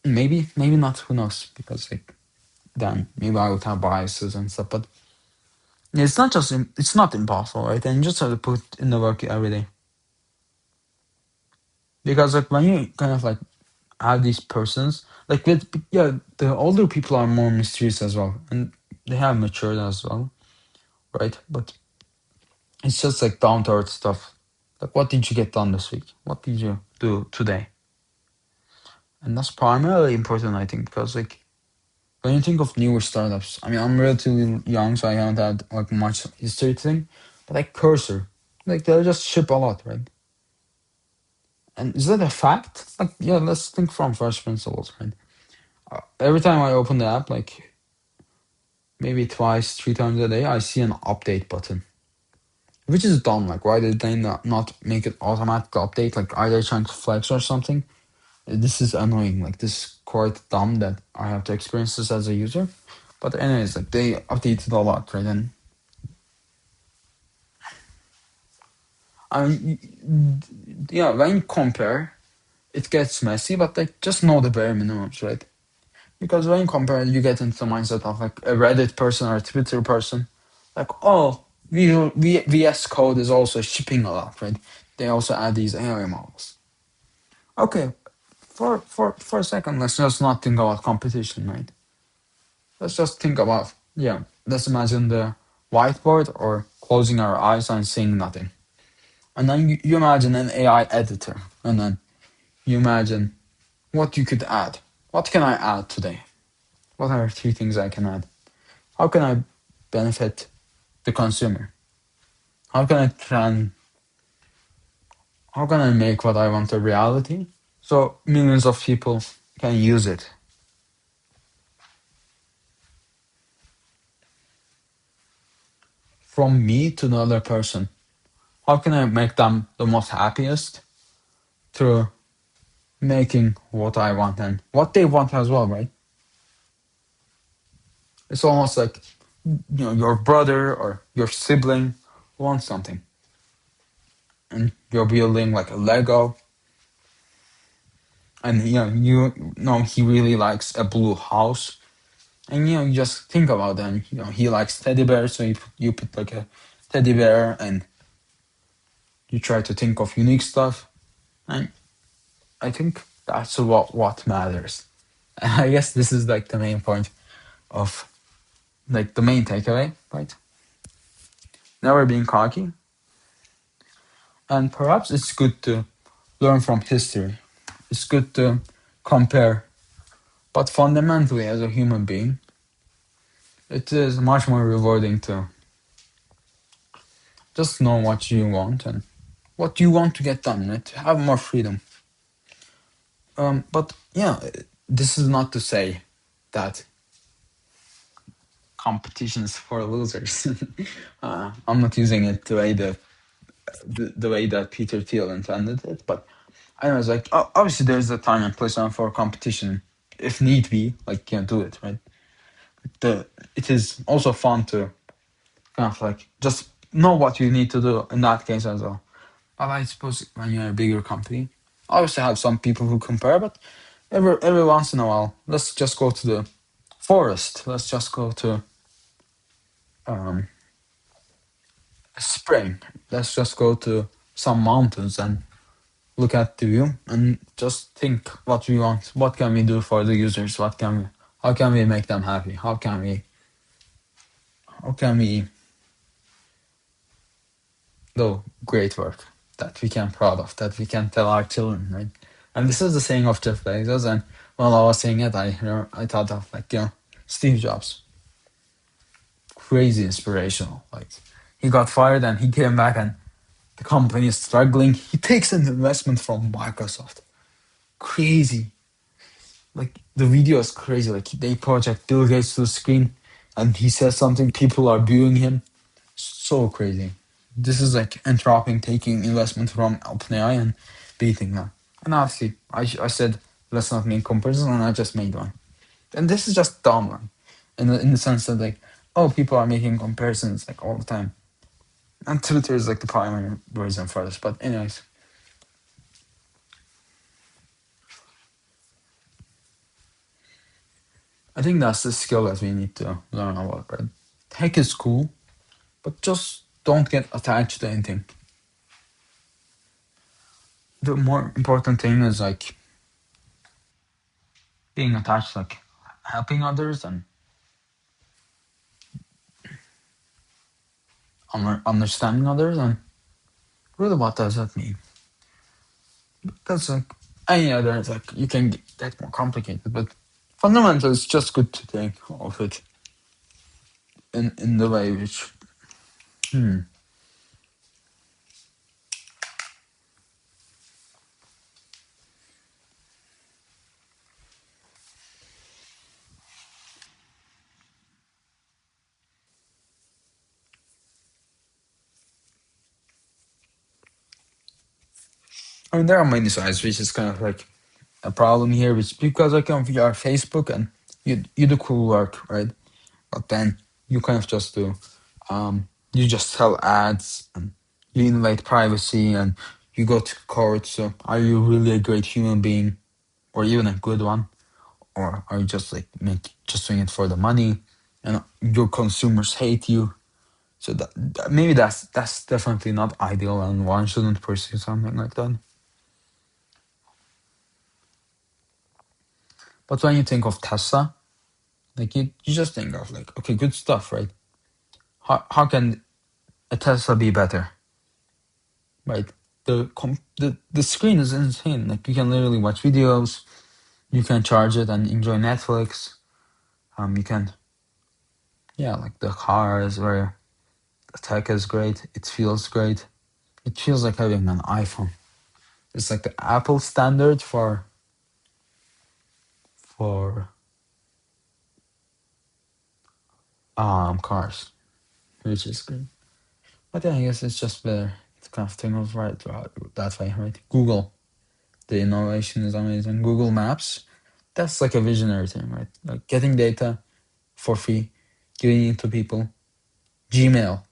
Maybe not. Who knows? Because like, then maybe I would have biases and stuff. But yeah, it's not impossible, right? And you just have to put in the work every day. Because like, when you kind of like have these persons, like, with, yeah, the older people are more mysterious as well, and they have matured as well, right? But it's just like down to earth stuff. Like, what did you get done this week? What did you do today? And that's primarily important, I think, because like, when you think of newer startups, I mean, I'm relatively young, so I haven't had like much history to think. But like Cursor, like, they'll just ship a lot, right? And is that a fact? Like, yeah, let's think from first principles, right? Every time I open the app, like maybe twice, 3 times a day, I see an update button, which is dumb. Like, why did they not make it automatic update? Like, are they trying to flex or something? This is annoying. Like, this is quite dumb that I have to experience this as a user. But anyways, like, they updated a lot, right? And I mean, yeah, when you compare, it gets messy, but like, just know the bare minimums, right? Because when you compare, you get into the mindset of like a Reddit person or a Twitter person, like, oh, VS Code is also shipping a lot, right? They also add these AI models. Okay, for a second, let's just not think about competition, right? Let's just think about, yeah, let's imagine the whiteboard or closing our eyes and seeing nothing. And then you imagine an AI editor, and then you imagine what you could add. What can I add today? What are 3 things I can add? How can I benefit the consumer? How can I how can I make what I want a reality so millions of people can use it? From me to the other person, how can I make them the most happiest through making what I want and what they want as well, right? It's almost like your brother or your sibling wants something, and you're building like a Lego, and you know he really likes a blue house, and you just think about them. He likes teddy bears, so you put like a teddy bear, and you try to think of unique stuff, and I think that's what matters. I guess this is like the main point of like the main takeaway, right? Never being cocky, and perhaps it's good to learn from history. It's good to compare, but fundamentally, as a human being, it is much more rewarding to just know what you want and what you want to get done, right? Have more freedom. But yeah, this is not to say that competition is for losers. I'm not using it the way that Peter Thiel intended it, but I know it's like obviously there's a time and place for competition if need be, like do it right. The it is also fun to kind of like just know what you need to do in that case as well. But I suppose when you're a bigger company, obviously have some people who compare, but every once in a while, let's just go to the forest. Let's just go to um, a spring. Let's just go to some mountains and look at the view and just think what we want. What can we do for the users? How can we make them happy? How can we do great work that we can proud of, that we can tell our children, right? And this is the saying of Jeff Bezos. And while I was saying it, I thought of like Steve Jobs, crazy inspirational. Like he got fired and he came back and the company is struggling. He takes an investment from Microsoft. Crazy. Like the video is crazy. Like they project Bill Gates to the screen and he says something, people are viewing him. So crazy. This is like Anthropic taking investment from OpenAI and beating them. And obviously, I said let's not make comparison, and I just made one. And this is just dumb one, in the sense that like, oh, people are making comparisons like all the time, and Twitter is like the primary reason for this. But anyways, I think that's the skill that we need to learn about. Right? Tech is cool, but just don't get attached to anything. The more important thing is like being attached, like helping others and understanding others. And really, what does that mean? Because like any other, it's like you can get more complicated, but fundamentally, it's just good to think of it in the way which. Hmm. I mean, there are many sides, which is kind of like a problem here, which because like you are Facebook and you do cool work, right? But then you kind of just do, you just sell ads and you invade privacy and you go to court. So are you really a great human being, or even a good one, or are you just like just doing it for the money, and your consumers hate you? So maybe that's definitely not ideal, and one shouldn't pursue something like that. But when you think of Tesla, like you just think of like, okay, good stuff, right? How can a Tesla be better, right? The screen is insane. Like you can literally watch videos, you can charge it and enjoy Netflix. You can, yeah, like the car is very, the tech is great. It feels great. It feels like having an iPhone. It's like the Apple standard for cars, which is good. But yeah, I guess it's just better to kind of think of that way, right? Google, the innovation is amazing. Google Maps, that's like a visionary thing, right? Like getting data for free, giving it to people. Gmail,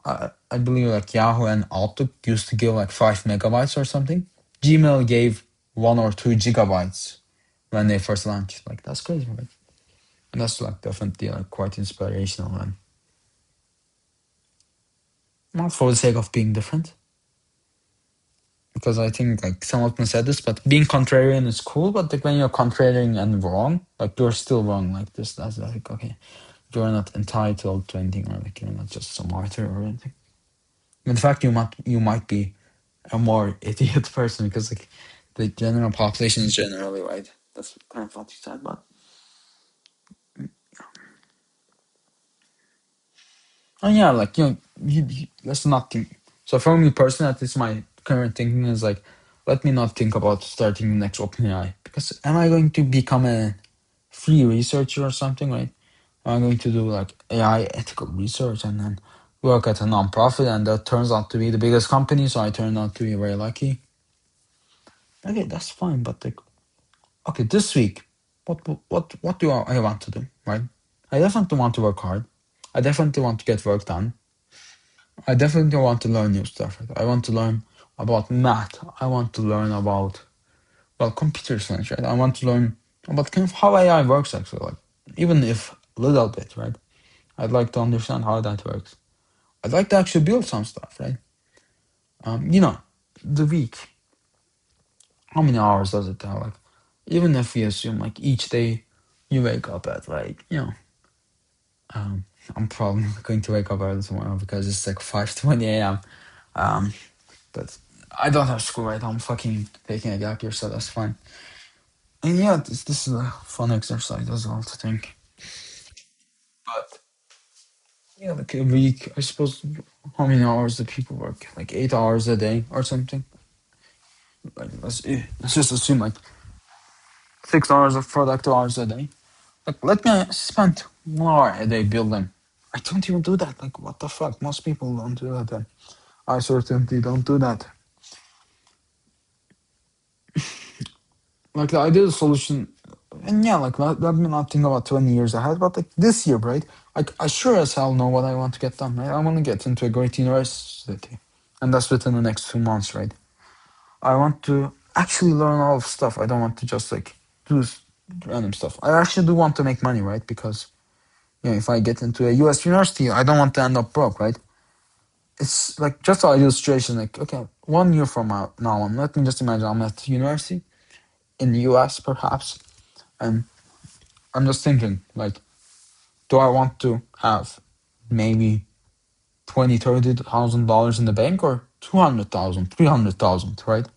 I believe like Yahoo and Outlook used to give like 5 megabytes or something. Gmail gave 1 or 2 gigabytes when they first launched. Like that's crazy, right? And that's like definitely like quite inspirational, and not for the sake of being different, because I think like someone said this, but being contrarian is cool, but like when you're contrarian and wrong, like you're still wrong. Like this, that's like okay, you're not entitled to anything, or like you're not just some martyr or anything. In fact, you might be a more idiot person because like the general population is generally right. That's kind of what you said, but oh yeah, like let's not think. So for me personally, at least my current thinking is like, let me not think about starting the next OpenAI, because am I going to become a free researcher or something? Right? Am I going to do like AI ethical research and then work at a non-profit, and that turns out to be the biggest company, so I turn out to be very lucky? Okay, that's fine, but like, okay, this week, what do I want to do? Right? I definitely want to work hard. I definitely want to get work done. I definitely want to learn new stuff. Right? I want to learn about math. I want to learn about, well, computer science, right? I want to learn about kind of how AI works actually, like even if a little bit, right? I'd like to understand how that works. I'd like to actually build some stuff, right? You know, the week, how many hours does it have? Like, even if we assume like each day you wake up at like, um, I'm probably going to wake up early tomorrow because it's like 5:20 a.m. Um, but I don't have school right now. I'm fucking taking a gap year, so that's fine. And yeah, this is a fun exercise as well to think. But yeah, like a week, I suppose, how many hours do people work? Like 8 hours a day or something? Like let's just assume like 6 hours of productive hours a day. Like let me spend 1 hour a day building. I don't even do that. Like what the fuck? Most people don't do that. And I certainly don't do that. Like the ideal solution, and yeah, like let me not think about 20 years ahead, but like this year, right? Like I sure as hell know what I want to get done, right? I want to get into a great university, and that's within the next 2 months, right? I want to actually learn all of stuff. I don't want to just like do random stuff. I actually do want to make money, right? Because if I get into a US university, I don't want to end up broke, right? It's like just an ideal situation. Like okay, 1 year from now on, let me just imagine I'm at university in the US, perhaps, and I'm just thinking, like, do I want to have maybe 20, $30,000 in the bank, or 200,000, 300,000, right?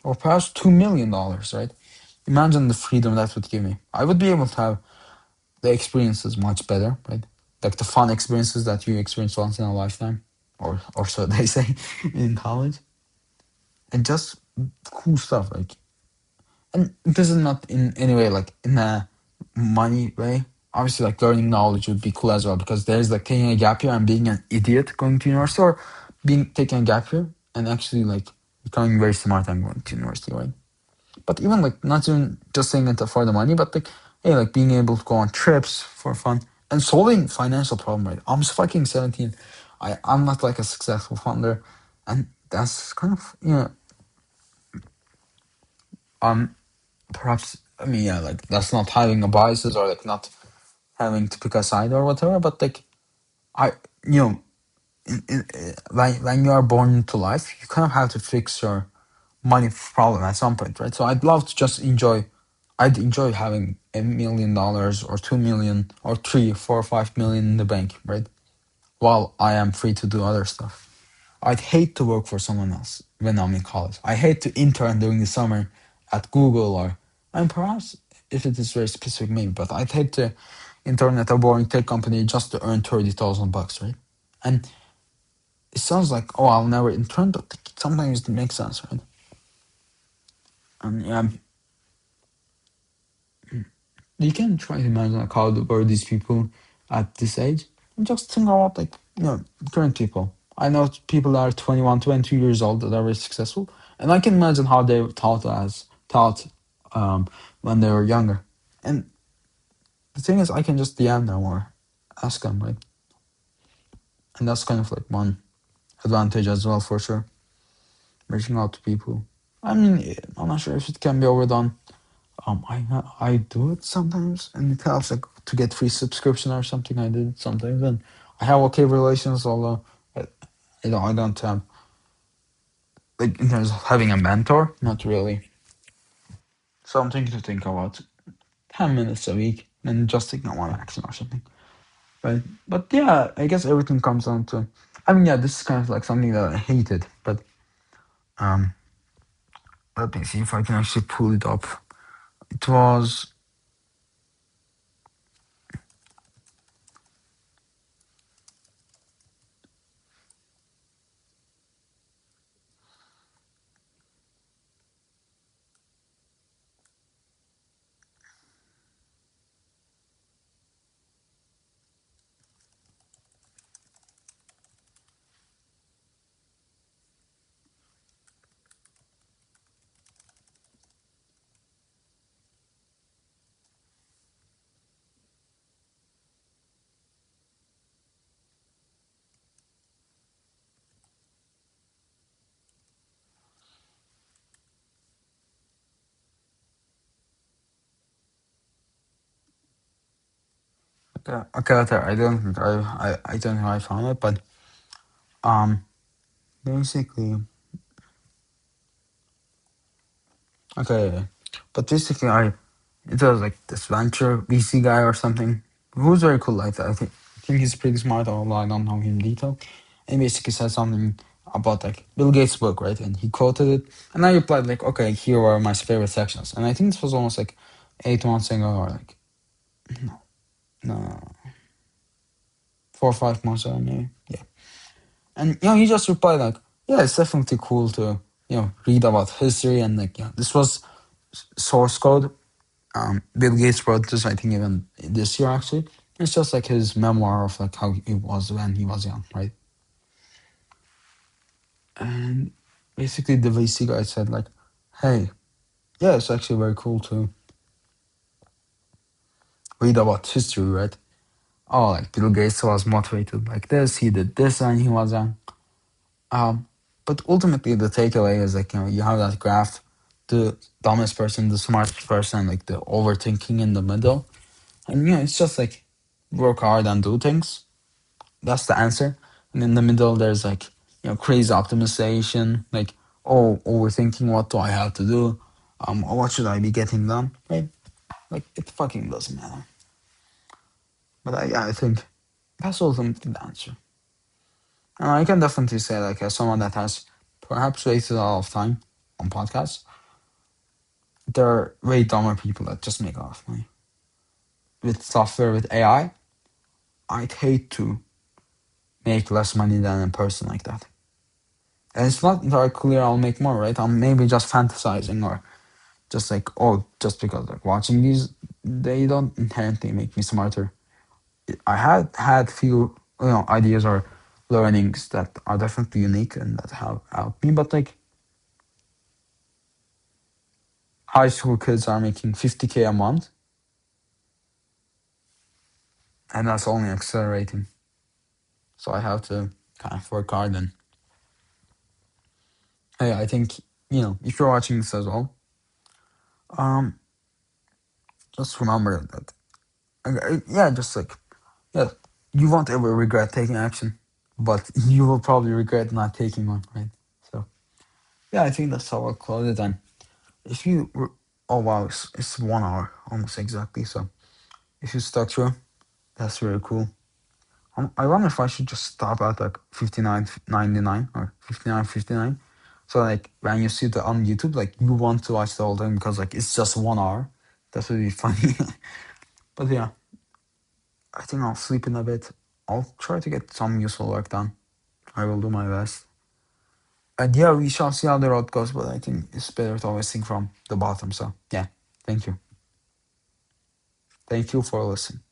Or perhaps $2 million, right? Imagine the freedom that would give me. I would be able to have the experiences much better, right? Like the fun experiences that you experience once in a lifetime, or so they say in college, and just cool stuff. Like, and this is not in any way like in a money way. Obviously, like learning knowledge would be cool as well, because there's like taking a gap year and being an idiot going to university, or being taking a gap year and actually like becoming very smart and going to university, right? But even like not even just saying it for the money, but like hey, like being able to go on trips for fun and solving financial problem, right? I'm fucking 17. I'm not like a successful founder, and that's kind of um perhaps, I mean, yeah, like that's not having a biases or like not having to pick a side or whatever, but like I you know when you are born into life, you kind of have to fix your money problem at some point, right? So I'd love to just I'd enjoy having $1 million or 2 million or 3, 4, 5 million in the bank, right? While I am free to do other stuff. I'd hate to work for someone else when I'm in college. I hate to intern during the summer at Google, or, and perhaps if it is very specific, maybe, but I'd hate to intern at a boring tech company just to earn $30,000, right? And it sounds like, oh, I'll never intern, but sometimes it makes sense, right? And yeah, you can try to imagine like how were these people at this age, and just think about like current people. I know people that are 21, 22 years old that are very successful, and I can imagine how they thought when they were younger. And the thing is, I can just DM them or ask them, right? And that's kind of like one advantage as well for sure. Reaching out to people. I mean, I'm not sure if it can be overdone. I do it sometimes, and it helps like to get free subscription or something. I did it sometimes, and I have okay relations. Although I, I don't have like in terms of having a mentor, not really. Something to think about. 10 minutes a week, and just taking one action or something. Right? But yeah, I guess everything comes down to. I mean, yeah, this is kind of like something that I hated, but um, let me see if I can actually pull it up. It was okay. I don't think I don't know how I found it, but um, basically, okay, yeah. But basically, it was like this venture VC guy or something who's very cool like that. I think he's pretty smart, although I don't know him in detail. And he basically said something about like Bill Gates' book, right? And he quoted it, and I replied like, okay, here are my favorite sections. And I think this was almost like 8 months ago, or like no, 4 or 5 months ago, maybe. Yeah. And he just replied like, yeah, it's definitely cool to read about history and like this was source code. Bill Gates wrote this, I think, even this year actually. It's just like his memoir of like how he was when he was young, right? And basically, the VC guy said like, "Hey, yeah, it's actually very cool to read about history, right? Oh, like Bill Gates was motivated like this. He did this when he was young. Um, but ultimately, the takeaway is like you have that graph, the dumbest person, the smartest person, like the overthinking in the middle, and it's just like work hard and do things. That's the answer. And in the middle, there's like crazy optimization, like overthinking. What do I have to do? Or what should I be getting done? Right? Like it fucking doesn't matter. But I think that's ultimately the answer. And I can definitely say like as someone that has perhaps wasted a lot of time on podcasts, there are way dumber people that just make a lot of money with software with AI. I'd hate to make less money than a person like that. And it's not very clear I'll make more, right? I'm maybe just fantasizing or just like, just because like watching these, they don't inherently make me smarter. I had few, ideas or learnings that are definitely unique and that have helped me, but like high school kids are making 50K a month and that's only accelerating. So I have to kind of work hard and hey, I think, if you're watching this as well, um, just remember that, yeah, just like, yeah, you won't ever regret taking action, but you will probably regret not taking one, right? So, yeah, I think that's how I'll close it. And if oh wow, it's 1 hour almost exactly. So, if you stuck through, that's really cool. I wonder if I should just stop at like 59.99 or 59.59. So, like, when you see it on YouTube, like, you want to watch the whole thing because, like, it's just 1 hour. That would be funny. But yeah, I think I'll sleep in a bit. I'll try to get some useful work done. I will do my best. And yeah, we shall see how the road goes, but I think it's better to always think from the bottom. So yeah, thank you. Thank you for listening.